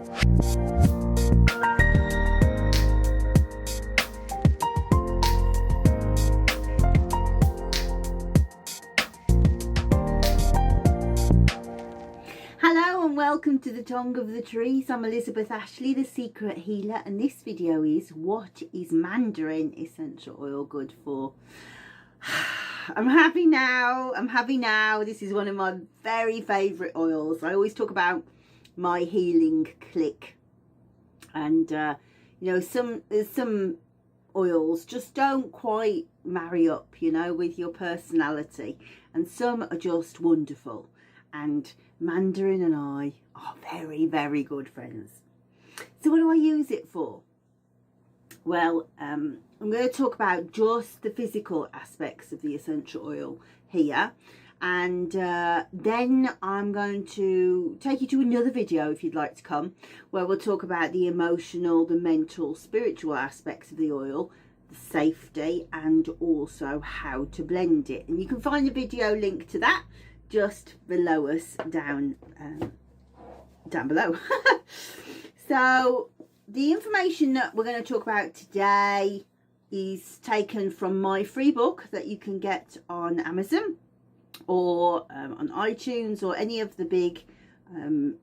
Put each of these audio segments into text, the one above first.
Hello and welcome to the Tongue of the Trees. I'm Elizabeth Ashley, the Secret Healer, and this video is what is Mandarin Essential Oil good for? I'm happy now. This is one of my very favourite oils. I always talk about my healing click, and you know, some oils just don't quite marry up, you know, with your personality, and some are just wonderful. And Mandarin and I are very, very good friends. So what do I use it for? Well, I'm going to talk about just the physical aspects of the essential oil here. And then I'm going to take you to another video, if you'd like to come, where we'll talk about the emotional, the mental, spiritual aspects of the oil, the safety, and also how to blend it. And you can find the video link to that just below us down below. So the information that we're going to talk about today is taken from my free book that you can get on Amazon or on iTunes or any of the big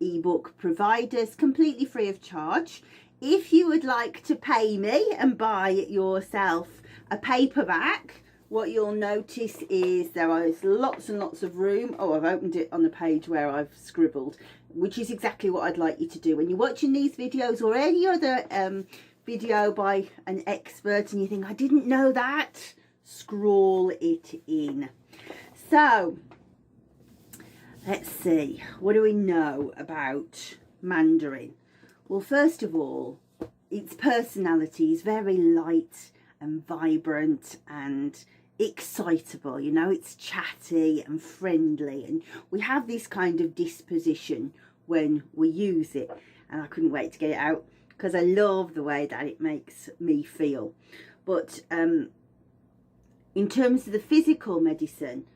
ebook providers, completely free of charge. If you would like to pay me and buy yourself a paperback, what you'll notice is there is lots and lots of room. Oh, I've opened it on the page where I've scribbled, which is exactly what I'd like you to do. When you're watching these videos or any other video by an expert and you think, I didn't know that, scroll it in. So, let's see. What do we know about Mandarin? Well, first of all, its personality is very light and vibrant and excitable, you know. It's chatty and friendly, and we have this kind of disposition when we use it, and I couldn't wait to get it out because I love the way that it makes me feel. But in terms of the physical medicine,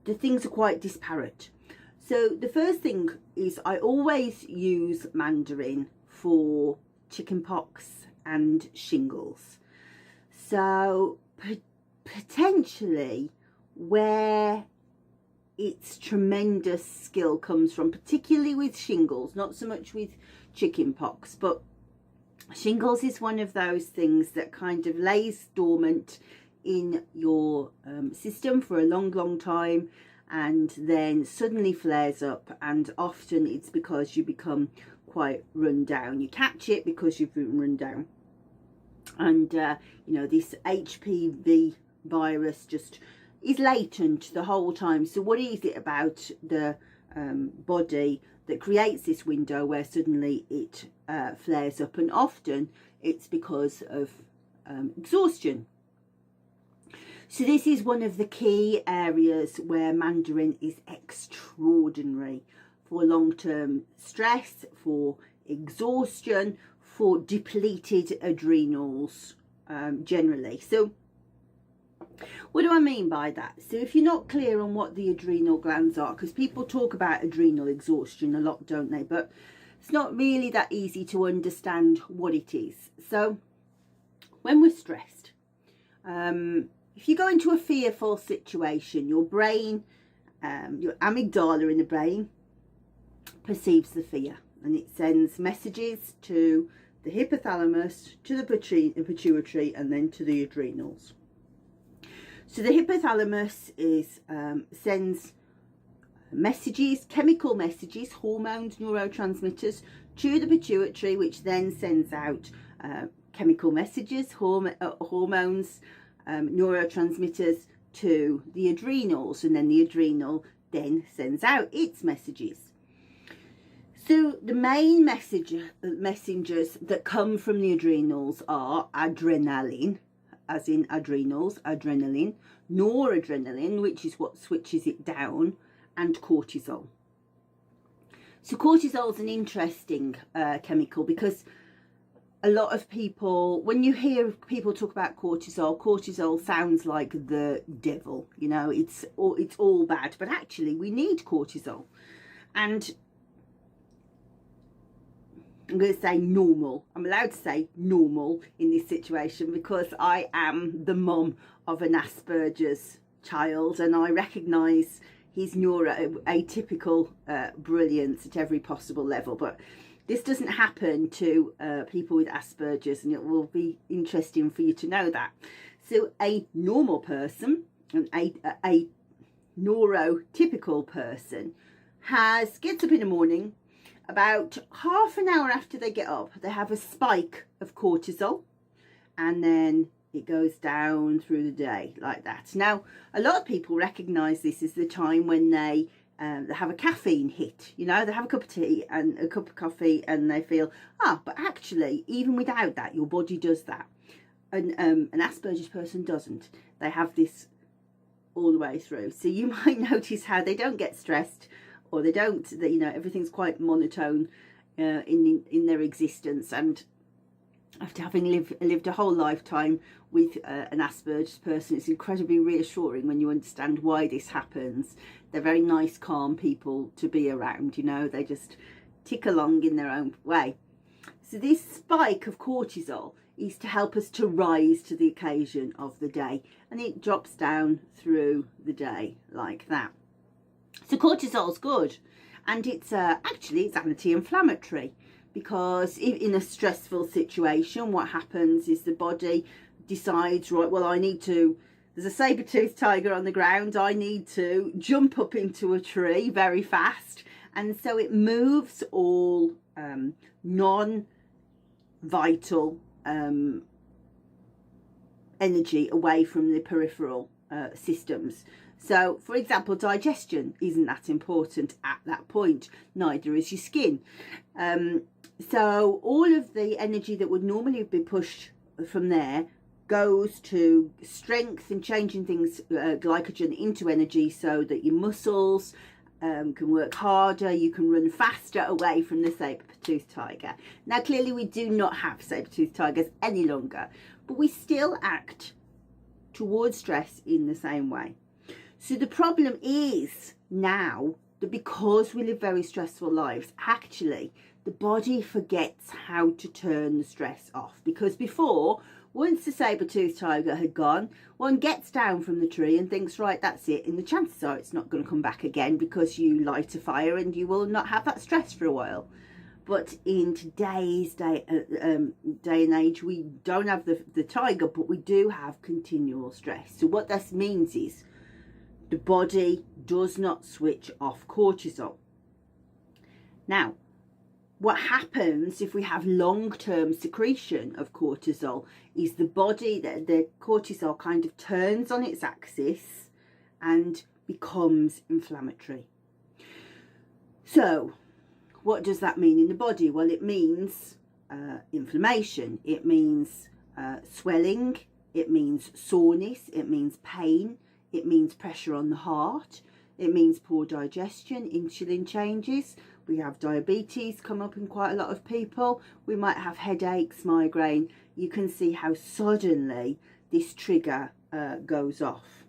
the things are quite disparate. So the first thing is I always use Mandarin for chickenpox and shingles. So potentially where its tremendous skill comes from, particularly with shingles, not so much with chickenpox, but shingles is one of those things that kind of lays dormant in your system for a long time and then suddenly flares up, and often it's because you become quite run down. You catch it because you've been run down, and you know, this HPV virus just is latent the whole time. So what is it about the body that creates this window where suddenly it flares up? And often it's because of exhaustion. So this is one of the key areas where Mandarin is extraordinary for long-term stress, for exhaustion, for depleted adrenals generally. So what do I mean by that? So if you're not clear on what the adrenal glands are, because people talk about adrenal exhaustion a lot, don't they? But it's not really that easy to understand what it is. So when we're stressed, if you go into a fearful situation, your brain, your amygdala in the brain perceives the fear, and it sends messages to the hypothalamus, to the pituitary, and then to the adrenals. So the hypothalamus sends messages, chemical messages, hormones, neurotransmitters, to the pituitary, which then sends out chemical messages, hormones, neurotransmitters to the adrenals, and then the adrenal then sends out its messages. So the main messengers that come from the adrenals are adrenaline, as in adrenals, adrenaline, noradrenaline, which is what switches it down, and cortisol. So cortisol is an interesting chemical, because a lot of people, when you hear people talk about cortisol, cortisol sounds like the devil, you know, it's all bad. But actually we need cortisol. And I'm going to say normal. I'm allowed to say normal in this situation because I am the mum of an Asperger's child, and I recognise his atypical brilliance at every possible level. But this doesn't happen to people with Asperger's, and it will be interesting for you to know that. So a normal person, and a neurotypical person, gets up in the morning. About half an hour after they get up, they have a spike of cortisol, and then it goes down through the day like that. Now, a lot of people recognise this as the time when they have a caffeine hit. You know, they have a cup of tea and a cup of coffee, and they feel, but actually, even without that, your body does that. And an Asperger's person doesn't. They have this all the way through. So you might notice how they don't get stressed, or they don't, you know, everything's quite monotone in their existence. And after having lived a whole lifetime with an Asperger's person, it's incredibly reassuring when you understand why this happens. They're very nice, calm people to be around, you know, they just tick along in their own way. So this spike of cortisol is to help us to rise to the occasion of the day, and it drops down through the day like that. So cortisol's good, and it's actually it's anti-inflammatory, because if in a stressful situation, what happens is the body decides, right, well, there's a saber-toothed tiger on the ground, I need to jump up into a tree very fast, and so it moves all non-vital energy away from the peripheral systems. So, for example, digestion isn't that important at that point, neither is your skin. So all of the energy that would normally be pushed from there goes to strength and changing things, glycogen into energy, so that your muscles can work harder, you can run faster away from the saber-toothed tiger. Now, clearly we do not have saber-toothed tigers any longer, but we still act towards stress in the same way. So the problem is now that because we live very stressful lives, actually the body forgets how to turn the stress off. Because before, once the saber-toothed tiger had gone, one gets down from the tree and thinks, right, that's it, and the chances are it's not going to come back again, because you light a fire and you will not have that stress for a while. But in today's day and age, we don't have the tiger, but we do have continual stress. So what this means is the body does not switch off cortisol. Now, what happens if we have long-term secretion of cortisol is the body, the cortisol kind of turns on its axis and becomes inflammatory. So what does that mean in the body? Well, it means inflammation, it means swelling, it means soreness, it means pain, it means pressure on the heart, it means poor digestion, insulin changes. We have diabetes come up in quite a lot of people. We might have headaches, migraine. You can see how suddenly this trigger goes off.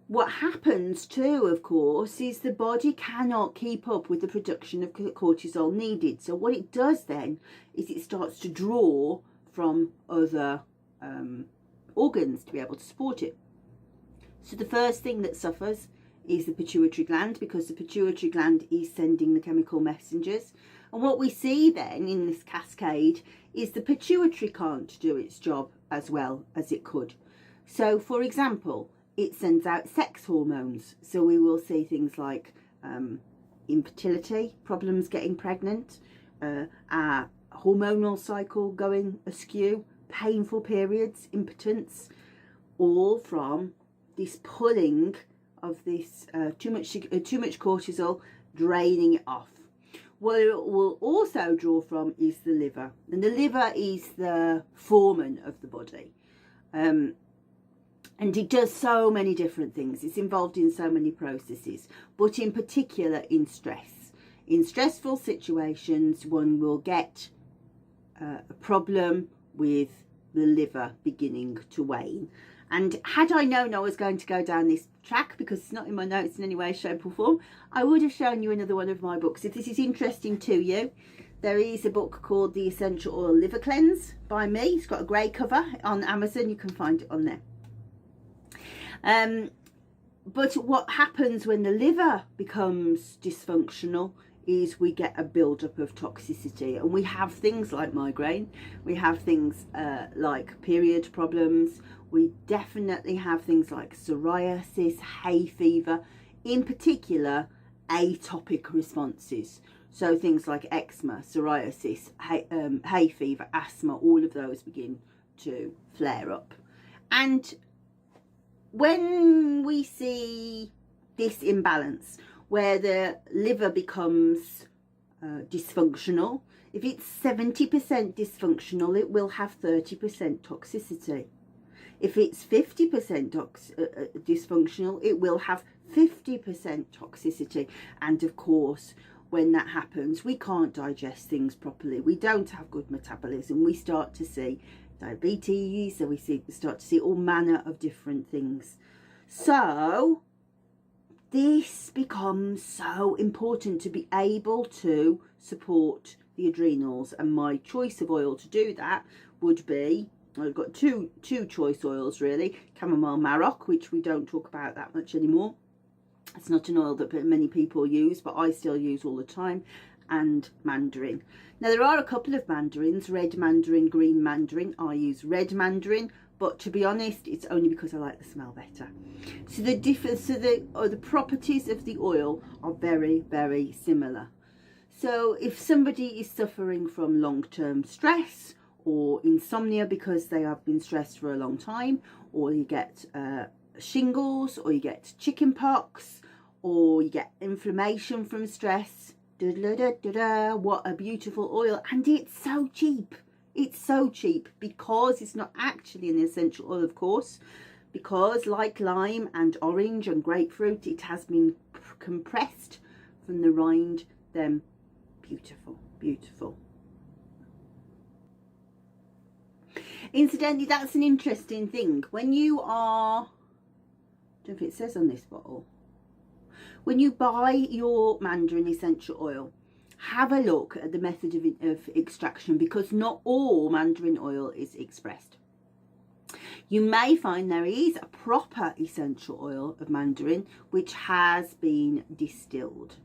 What happens too, of course, is the body cannot keep up with the production of cortisol needed. So what it does then is it starts to draw from other organs to be able to support it. So the first thing that suffers is the pituitary gland, because the pituitary gland is sending the chemical messengers. And what we see then in this cascade is the pituitary can't do its job as well as it could. So, for example, it sends out sex hormones. So we will see things like infertility, problems getting pregnant, our hormonal cycle going askew, painful periods, impotence, all from this pulling of this too much cortisol, draining it off. What it will also draw from is the liver, and the liver is the foreman of the body, and it does so many different things. It's involved in so many processes, but in particular in stress. In stressful situations, one will get a problem with the liver beginning to wane. And had I known I was going to go down this track, because it's not in my notes in any way, shape or form, I would have shown you another one of my books. If this is interesting to you, There is a book called The Essential Oil Liver Cleanse by me. It's got a grey cover on Amazon. You can find it on there. But what happens when the liver becomes dysfunctional is we get a buildup of toxicity, and we have things like migraine, we have things like period problems, we definitely have things like psoriasis, hay fever, in particular atopic responses. So things like eczema, psoriasis, hay fever, asthma, all of those begin to flare up. And when we see this imbalance where the liver becomes dysfunctional, if it's 70% dysfunctional, it will have 30% toxicity. If it's 50% dysfunctional, it will have 50% toxicity. And of course, when that happens, we can't digest things properly. We don't have good metabolism. We start to see diabetes, so we start to see all manner of different things. So this becomes so important to be able to support the adrenals, and my choice of oil to do that would be, I've got two choice oils really. Chamomile Maroc, which we don't talk about that much anymore. It's not an oil that many people use, but I still use all the time. And Mandarin. Now there are a couple of mandarins, red mandarin, green mandarin. I use red mandarin, but to be honest, it's only because I like the smell better. So the difference, the properties of the oil are very, very similar. So if somebody is suffering from long-term stress or insomnia because they have been stressed for a long time, or you get shingles, or you get chicken pox, or you get inflammation from stress, what a beautiful oil. And it's so cheap. It's so cheap because it's not actually an essential oil, of course, because like lime and orange and grapefruit, it has been compressed from the rind. Them beautiful, beautiful. Incidentally, that's an interesting thing. When you are, I don't know if it says on this bottle, when you buy your Mandarin essential oil, have a look at the method of extraction, because not all Mandarin oil is expressed. You may find there is a proper essential oil of Mandarin which has been distilled.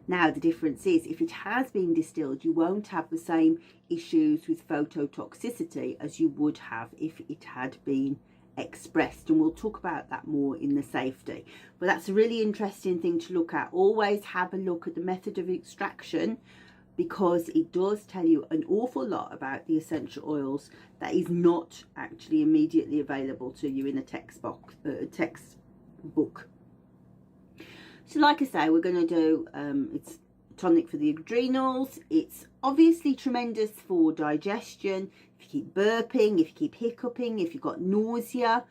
Now the difference is, if it has been distilled, you won't have the same issues with phototoxicity as you would have if it had been expressed, and we'll talk about that more in the safety. But that's a really interesting thing to look at. Always have a look at the method of extraction, because it does tell you an awful lot about the essential oils that is not actually immediately available to you in a textbook. So like I say, we're going to do it's tonic for the adrenals. It's obviously tremendous for digestion. If you keep burping, if you keep hiccuping, if you've got nausea,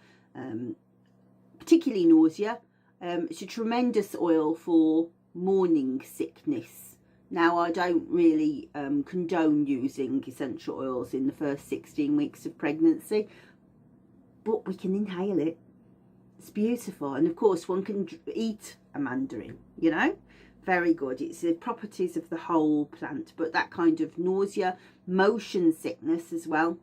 particularly nausea, it's a tremendous oil for morning sickness. Now, I don't really condone using essential oils in the first 16 weeks of pregnancy, but we can inhale it. It's beautiful. And of course, one can eat a mandarin, you know, very good. It's the properties of the whole plant, but that kind of nausea, motion sickness as well.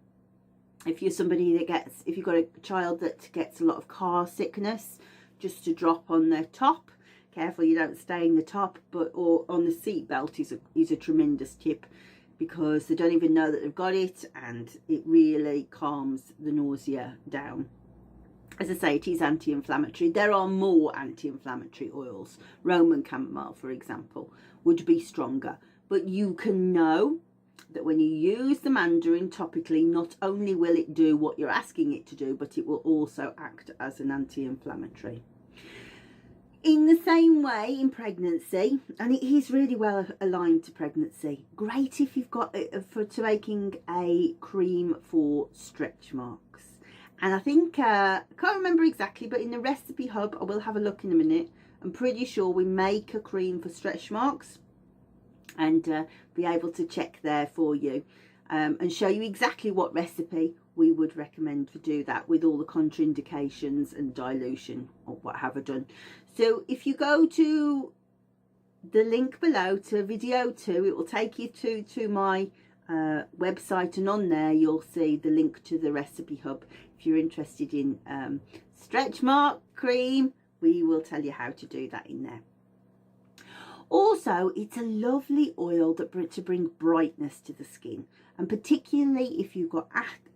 If you're somebody that gets, if you've got a child that gets a lot of car sickness, just to drop on their top. Careful you don't stain the top, but or on the seat belt is a tremendous tip, because they don't even know that they've got it, and it really calms the nausea down. As I say, it is anti-inflammatory. There are more anti-inflammatory oils. Roman chamomile, for example, would be stronger. But you can know that when you use the mandarin topically, not only will it do what you're asking it to do, but it will also act as an anti-inflammatory. In the same way, in pregnancy, and it is really well aligned to pregnancy, great if you've got to making a cream for stretch marks. And I think, I can't remember exactly, but in the recipe hub, I will have a look in a minute. I'm pretty sure we make a cream for stretch marks, and be able to check there for you and show you exactly what recipe we would recommend to do that, with all the contraindications and dilution or what have I done. So if you go to the link below to video 2. It will take you to my website, and on there you'll see the link to the recipe hub. If you're interested in stretch mark cream, we will tell you how to do that in there. Also, it's a lovely oil to bring brightness to the skin, and particularly if you've got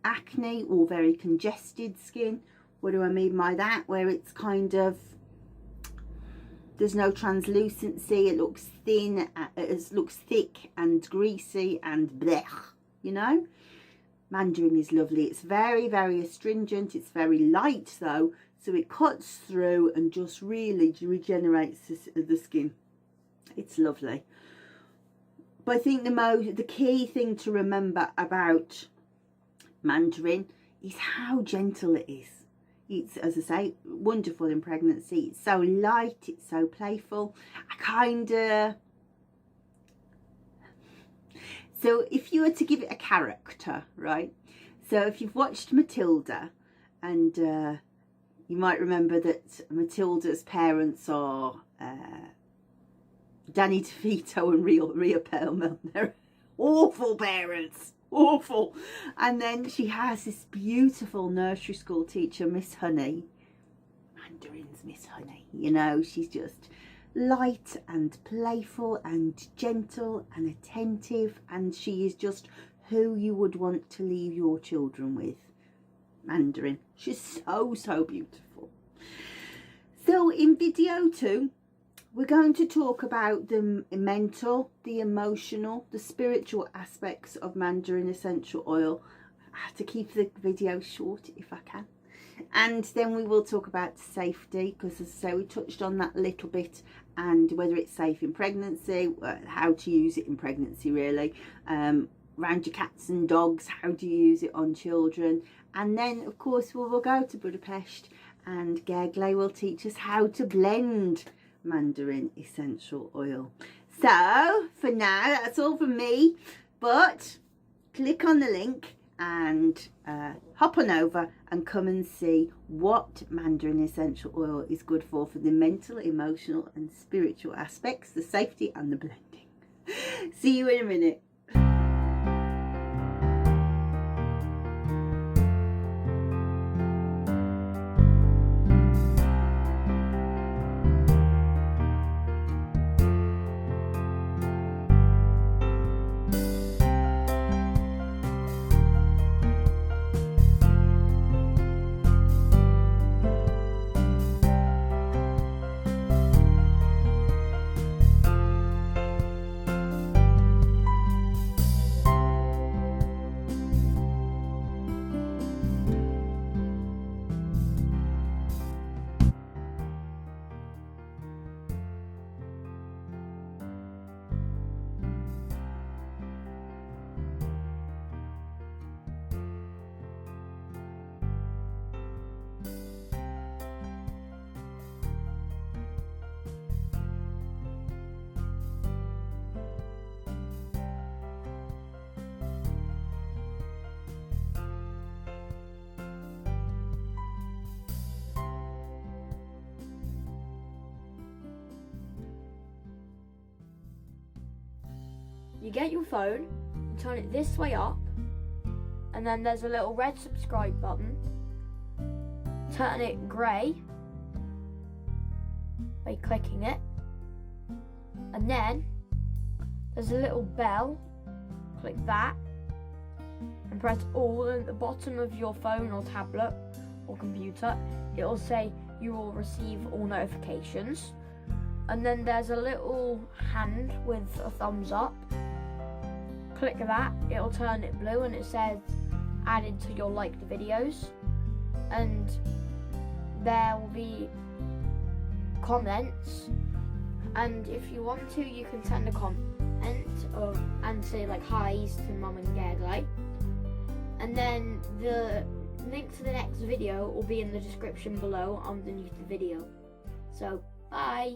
acne or very congested skin. What do I mean by that? Where it's kind of, there's no translucency, it looks thin, it looks thick and greasy and blech, you know. Mandarin is lovely. It's very, very astringent. It's very light though, so it cuts through and just really regenerates the skin. It's lovely. But I think the key thing to remember about Mandarin is how gentle it is. It's, as I say, wonderful in pregnancy. It's so light, it's so playful. So if you were to give it a character, right? So if you've watched Matilda, and you might remember that Matilda's parents are Danny DeVito and Rhea Perlman. They're awful parents. Awful. And then she has this beautiful nursery school teacher, Miss Honey. Mandarin's Miss Honey. You know, she's just light and playful and gentle and attentive, and she is just who you would want to leave your children with. Mandarin. She's so beautiful. So in video 2, we're going to talk about the mental, the emotional, the spiritual aspects of Mandarin Essential Oil. I have to keep the video short if I can. And then we will talk about safety, because as I say, we touched on that a little bit, and whether it's safe in pregnancy, how to use it in pregnancy really, around your cats and dogs, how do you use it on children. And then of course we will go to Budapest, and Gergely will teach us how to blend Mandarin Essential Oil. So for now, that's all from me, but click on the link and hop on over and come and see what Mandarin Essential Oil is good for the mental, emotional and spiritual aspects, the safety and the blending. See you in a minute. You get your phone, you turn it this way up, and then there's a little red subscribe button. Turn it grey by clicking it, and then there's a little bell. Click that and press all at the bottom of your phone or tablet or computer. It will say you will receive all notifications, and then there's a little hand with a thumbs up. Click that, it'll turn it blue and it says added to your liked videos, and there will be comments, and if you want to you can send a comment and say like hi's to Mum and Gergely, and then the link to the next video will be in the description below underneath the video. So bye.